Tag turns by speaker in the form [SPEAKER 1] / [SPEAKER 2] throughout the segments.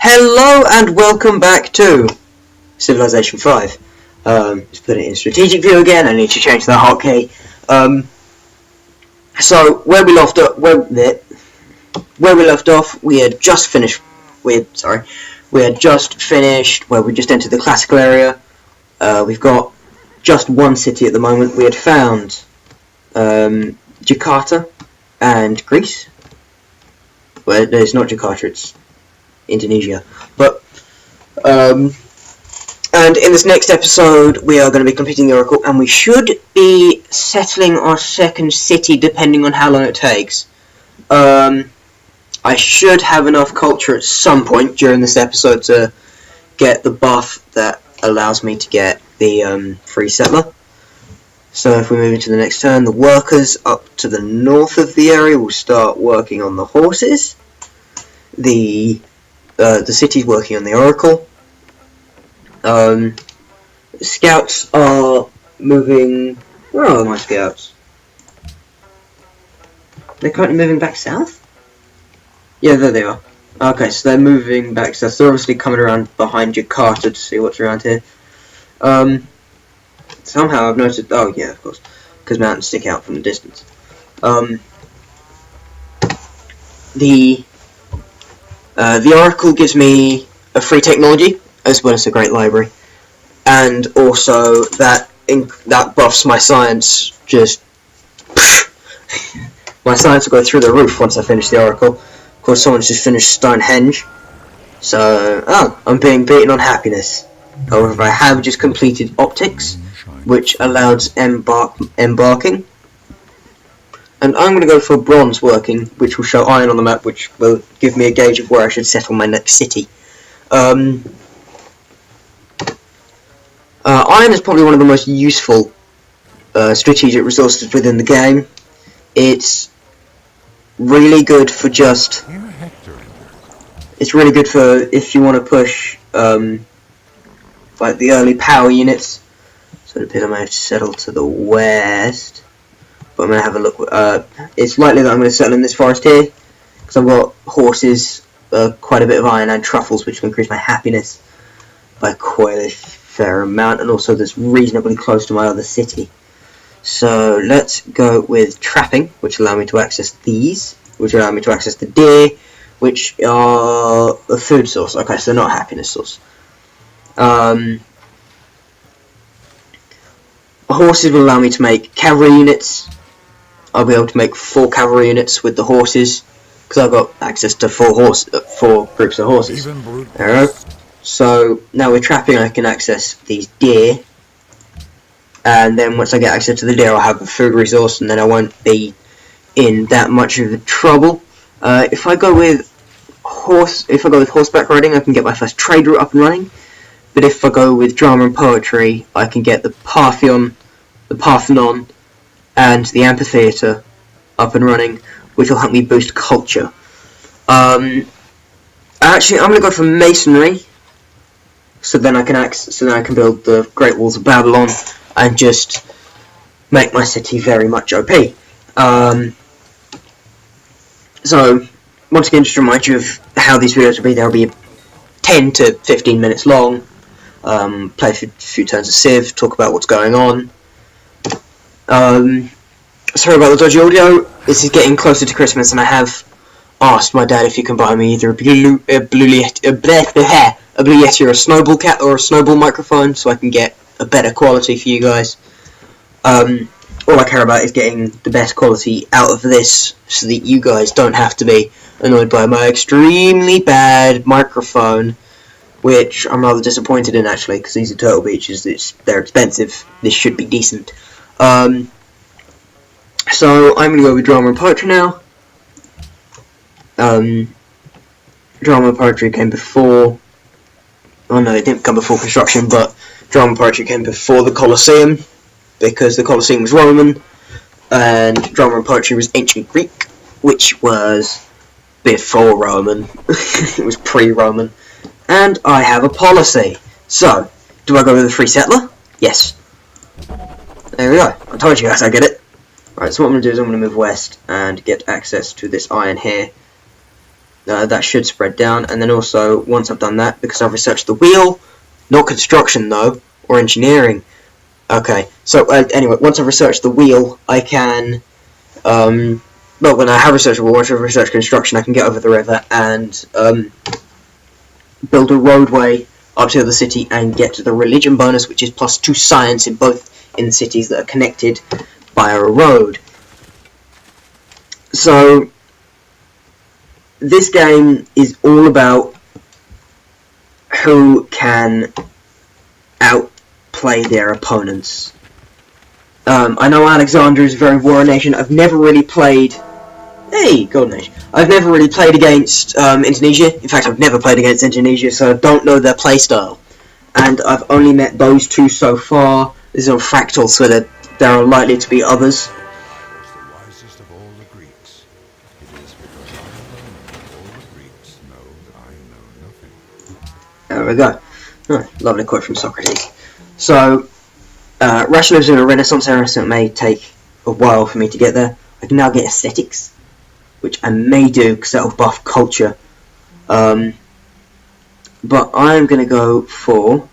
[SPEAKER 1] Hello and welcome back to Civilization 5. Let's put it in strategic view again. I need to change the hotkey. So where we left off, we had just finished. We had just finished where we just entered the classical area. We've got just one city at the moment. We had found Jakarta and Greece. Well, no, it's not Jakarta. It's Indonesia. But and in this next episode we are going to be completing the Oracle, and we should be settling our second city depending on how long it takes. I should have enough culture at some point during this episode to get the buff that allows me to get the free settler. So if we move into the next turn, the workers up to the north of the area will start working on the horses. The city's working on the Oracle. Scouts are moving. Where are my scouts? They're currently moving back south? Yeah, there they are. Okay, so they're moving back south. They're obviously coming around behind Jakarta to see what's around here. Somehow I've noticed. Oh, yeah, of course. Because mountains stick out from the distance. The Oracle gives me a free technology, as well as a great library, and also that buffs my science. Just my science will go through the roof once I finish the Oracle. Of course, someone's just finished Stonehenge, so I'm being beaten on happiness. However, I have just completed optics, which allows embarking. And I'm going to go for bronze working, which will show iron on the map, which will give me a gauge of where I should settle my next city. Iron is probably one of the most useful strategic resources within the game. It's really good for just... It's really good for if you want to push like the early power units. So it appears I may have to settle to the west. But I'm going to have a look. It's likely that I'm going to settle in this forest here, because I've got horses, quite a bit of iron and truffles, which will increase my happiness by quite a fair amount, and also that's reasonably close to my other city. So let's go with trapping, which allow me to access these, which allow me to access the deer, which are a food source. Okay, so they're not a happiness source. Horses will allow me to make cavalry units. I'll be able to make 4 cavalry units with the horses, because I've got access to 4 groups of horses. There we go. So now with trapping I can access these deer, and then once I get access to the deer I'll have a food resource, and then I won't be in that much of a trouble. If I go with horseback riding, I can get my first trade route up and running. But if I go with drama and poetry, I can get the Parthenon, and the amphitheatre up and running, which will help me boost culture. Actually, I'm going to go for masonry, so then I can build the Great Walls of Babylon and just make my city very much OP. So once again, just to remind you of how these videos will be. They'll be 10 to 15 minutes long. Play a few turns of Civ, talk about what's going on. Sorry about the dodgy audio. This is getting closer to Christmas, and I have asked my dad if he can buy me either a Blue Yeti or a Snowball Cat or a Snowball microphone, so I can get a better quality for you guys. All I care about is getting the best quality out of this, so that you guys don't have to be annoyed by my extremely bad microphone, which I'm rather disappointed in, actually, because these are Turtle Beaches. They're expensive. This should be decent. So I'm going to go with drama and poetry now. Drama and poetry came before... Oh no, it didn't come before construction, but drama and poetry came before the Colosseum, because the Colosseum was Roman, and drama and poetry was ancient Greek, which was before Roman. It was pre-Roman. And I have a policy. So, do I go with a free settler? Yes. There we go. I told you guys I get it. Right, so what I'm going to do is I'm going to move west and get access to this iron here. that should spread down, and then also once I've done that, because I've researched the wheel, not construction though, or engineering. Okay, so anyway, once I've researched the wheel, I can, well, when I have researched the wheel, once I've researched construction, I can get over the river and build a roadway up to the city and get the religion bonus, which is +2 science in both in cities that are connected by a road. So this game is all about who can outplay their opponents. I know Alexander is a very war nation. I've never really played... Hey, Golden Age. I've never really played against Indonesia. In fact, I've never played against Indonesia, so I don't know their playstyle. And I've only met those two so far. This is on Fractal, so that there are likely to be others. There we go. Oh, lovely quote from Socrates. So, Rash lives in a Renaissance era, so it may take a while for me to get there. I can now get aesthetics, which I may do because that will buff culture. But I'm going to go for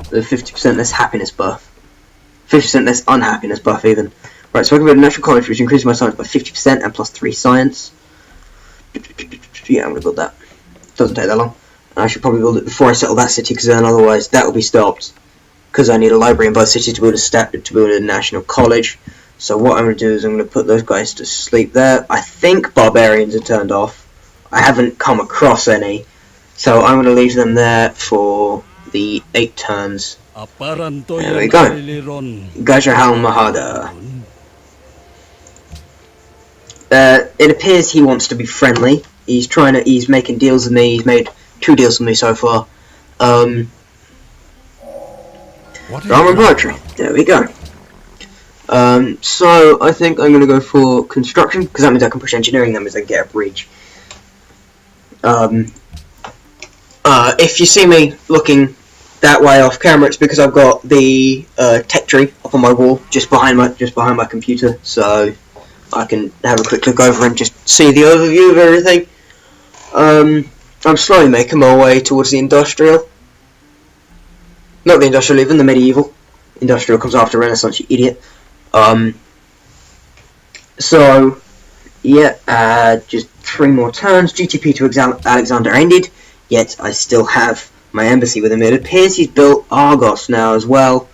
[SPEAKER 1] the 50% less happiness buff. 50% less unhappiness buff, even. Right, so I can go to Natural College, which increases my science by 50% and +3 science. Yeah, I'm going to build that. Doesn't take that long. I should probably build it before I settle that city, because then otherwise that will be stopped. Because I need a library in both cities to build a national college. So what I'm going to do is I'm going to put those guys to sleep there. I think barbarians are turned off. I haven't come across any. So I'm going to leave them there for the 8 turns. There we go. Gajahal Mahada. It appears he wants to be friendly. He's making deals with me. He's made 2 deals with me so far. Drama and poetry. There we go. So I think I'm going to go for construction, because that means I can push engineering, that means I can get a bridge. If you see me looking that way off camera, it's because I've got the tech tree up on my wall, just behind my computer, so I can have a quick look over and just see the overview of everything. I'm slowly making my way towards the industrial. Not the industrial, even the medieval. Industrial comes after Renaissance, you idiot. So, yeah, just 3 more turns. GTP to Alexander ended, yet I still have my embassy with him. It appears he's built Argos now as well,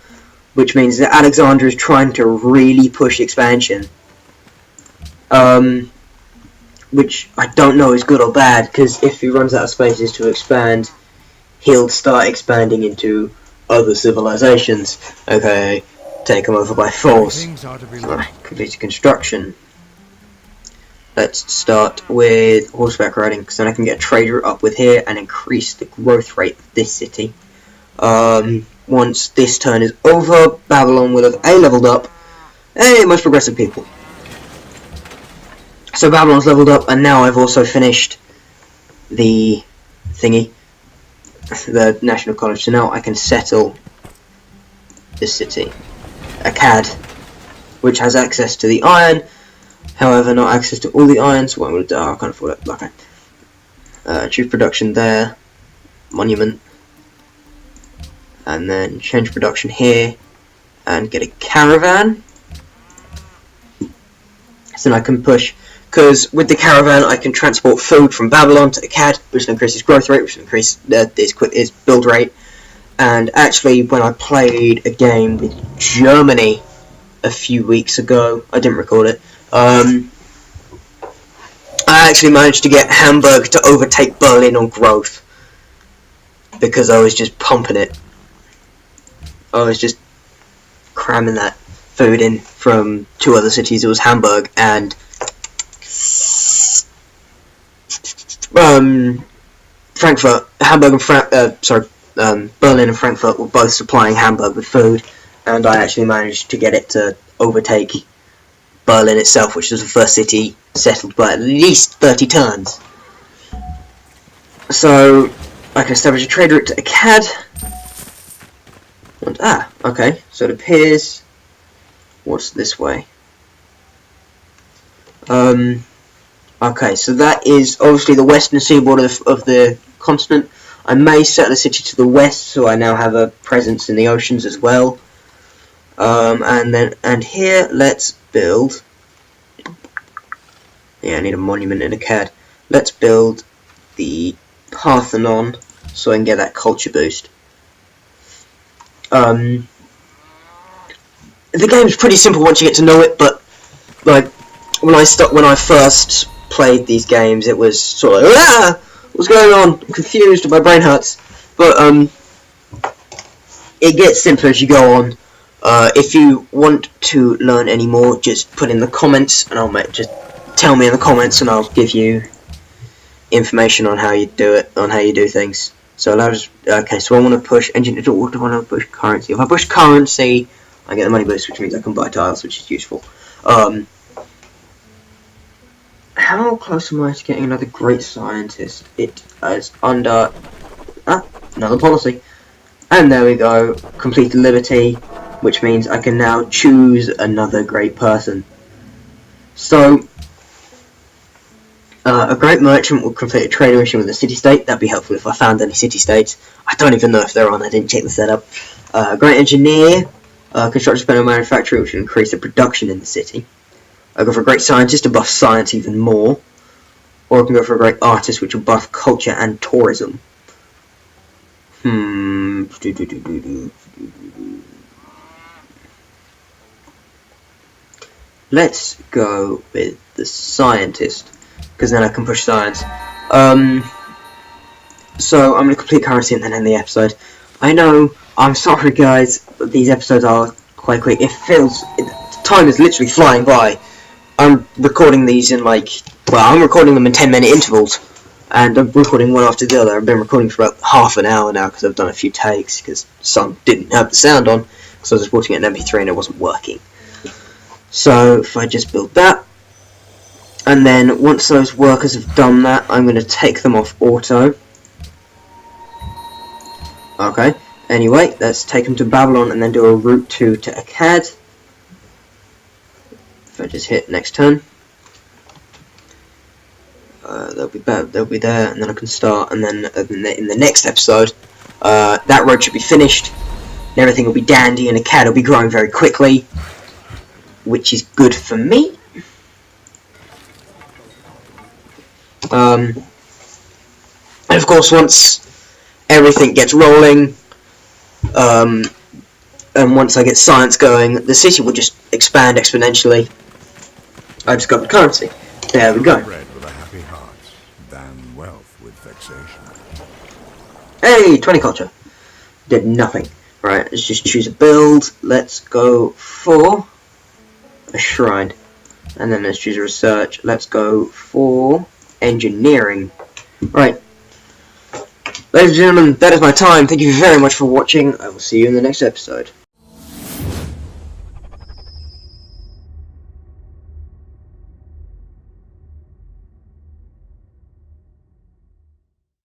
[SPEAKER 1] which means that Alexander is trying to really push expansion. Which I don't know is good or bad, because if he runs out of spaces to expand, he'll start expanding into other civilizations. Okay, take them over by force. Complete construction. Let's start with horseback riding, because then I can get a trader up with here and increase the growth rate of this city. Once this turn is over, Babylon will have A-leveled up. Hey, most progressive people. So Babylon's leveled up, and now I've also finished the thingy, the National College. So now I can settle this city, Akkad, which has access to the iron, however not access to all the iron, so what I'm going to do, I can't afford it, okay. Choose production there, monument, and then change production here, and get a caravan. So then I can push, because with the caravan I can transport food from Babylon to Akkad, which will increase its growth rate, which will increase its build rate. And actually, when I played a game with Germany a few weeks ago, I didn't record it, I actually managed to get Hamburg to overtake Berlin on growth, because I was just pumping it. I was just cramming that food in from 2 other cities. It was Hamburg and Frankfurt. Berlin and Frankfurt were both supplying Hamburg with food, and I actually managed to get it to overtake Berlin itself, which was the first city settled by at least 30 turns. So I can establish a trade route to Akkad. And, okay, so it appears... What's this way? Okay, so that is obviously the western seaboard of the continent. I may settle a city to the west, so I now have a presence in the oceans as well. And here, let's build. Yeah, I need a monument in a CAD. Let's build the Parthenon, so I can get that culture boost. The game's pretty simple once you get to know it, but like when I first played these games, it was sort of what's going on? I'm confused, my brain hurts. But it gets simpler as you go on. If you want to learn any more, just put in the comments, and just tell me in the comments, and I'll give you information on how you do it, on how you do things. So okay. So I want to push engine. What do I want to push? Currency. If I push currency, I get the money boost, which means I can buy tiles, which is useful. How close am I to getting another great scientist? It is under another policy. And there we go, complete liberty, which means I can now choose another great person. So, a great merchant will complete a trading mission with a city-state. That'd be helpful if I found any city-states. I don't even know if they're on, I didn't check the setup. A great engineer, construct a spendable manufacturer, which will increase the production in the city. I go for a great scientist to buff science even more. Or I can go for a great artist, which will buff culture and tourism. Let's go with the scientist, because then I can push science. So I'm going to complete currency and then end the episode. I know, I'm sorry guys, but these episodes are quite quick. Time is literally flying by. I'm recording these in I'm recording them in 10-minute intervals. And I'm recording one after the other. I've been recording for about half an hour now because I've done a few takes because some didn't have the sound on because I was exporting it in MP3 and it wasn't working. So if I just build that, and then once those workers have done that, I'm going to take them off auto. Okay, anyway, let's take them to Babylon and then do a route 2 to Akkad. If I just hit next turn. They'll be there, and then I can start, and then in the next episode, that road should be finished, and everything will be dandy, and Akkad will be growing very quickly, which is good for me. And of course, once everything gets rolling, and once I get science going, the city will just expand exponentially. I just got the currency. There we go. Hey, 20 culture. Did nothing. Right, let's just choose a build. Let's go for a shrine. And then let's choose a research. Let's go for engineering. Right. Ladies and gentlemen, that is my time. Thank you very much for watching. I will see you in the next episode.